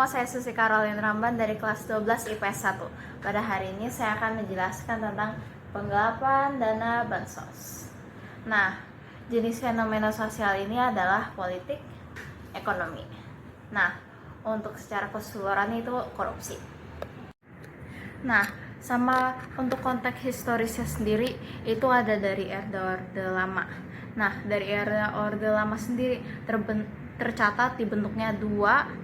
nama saya Susi Caroline Ramban dari kelas 12 IPS 1. Pada hari ini saya akan menjelaskan tentang penggelapan dana bansos. Nah, jenis fenomena sosial ini adalah politik, ekonomi. Nah, untuk secara keseluruhan itu korupsi. Nah, sama untuk konteks historisnya sendiri itu ada dari era Orde Lama. Nah, dari era Orde Lama sendiri tercatat dibentuknya 2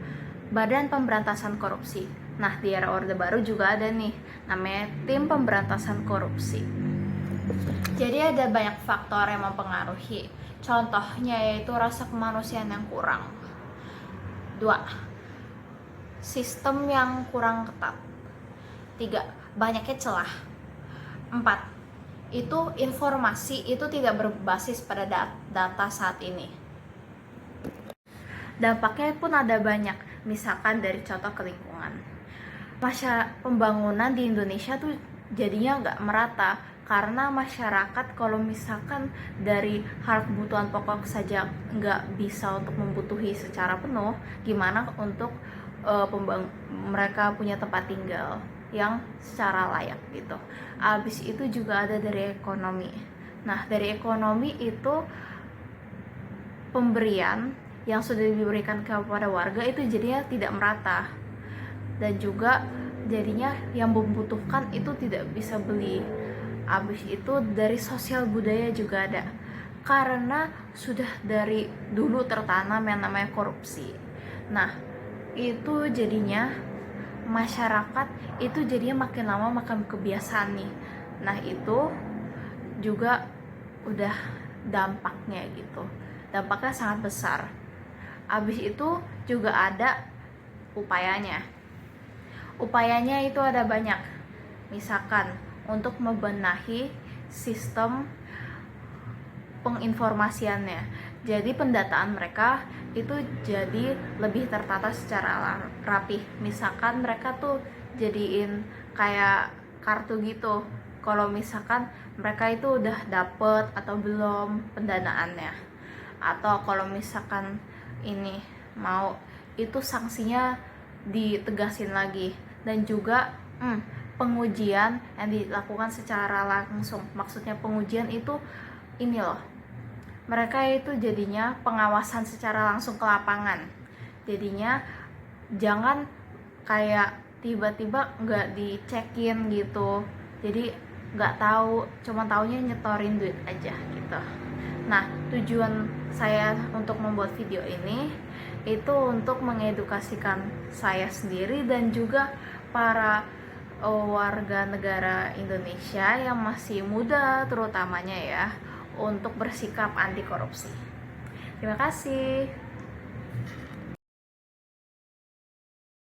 Badan Pemberantasan Korupsi. Nah, di era Orde Baru juga ada nih, namanya Tim Pemberantasan Korupsi. Jadi ada banyak faktor yang mempengaruhi. Contohnya yaitu rasa kemanusiaan yang kurang. 2. Sistem yang kurang ketat. 3. Banyaknya celah. 4. Itu informasi itu tidak berbasis pada data saat ini. Dampaknya pun ada banyak, misalkan dari contoh ke lingkungan. Pembangunan di Indonesia tuh jadinya nggak merata, karena masyarakat kalau misalkan dari hal kebutuhan pokok saja nggak bisa untuk membutuhi secara penuh, gimana untuk mereka punya tempat tinggal yang secara layak gitu. Abis itu juga ada dari ekonomi. Nah, dari ekonomi itu pemberian yang sudah diberikan kepada warga itu jadinya tidak merata, dan juga jadinya yang membutuhkan itu tidak bisa beli. Habis itu dari sosial budaya juga ada, karena sudah dari dulu tertanam yang namanya korupsi. Nah, itu jadinya masyarakat itu jadinya makin lama makin kebiasaan nih. Nah, itu juga udah dampaknya gitu. Dampaknya sangat besar. Abis itu juga ada upayanya. Upayanya itu ada banyak. Misalkan untuk membenahi sistem penginformasiannya. Jadi pendataan mereka itu jadi lebih tertata secara rapih. Misalkan mereka tuh jadiin kayak kartu gitu. Kalau misalkan mereka itu udah dapet atau belum pendanaannya. Atau kalau misalkan ini mau, itu sanksinya ditegasin lagi. Dan juga pengujian yang dilakukan secara langsung. Maksudnya pengujian itu ini loh, mereka itu jadinya pengawasan secara langsung ke lapangan. Jadinya jangan kayak tiba-tiba nggak dicekin gitu, jadi nggak tahu, cuma taunya nyetorin duit aja gitu. Nah, tujuan saya untuk membuat video ini itu untuk mengedukasikan saya sendiri dan juga para warga negara Indonesia yang masih muda terutamanya ya, untuk bersikap anti korupsi. Terima kasih.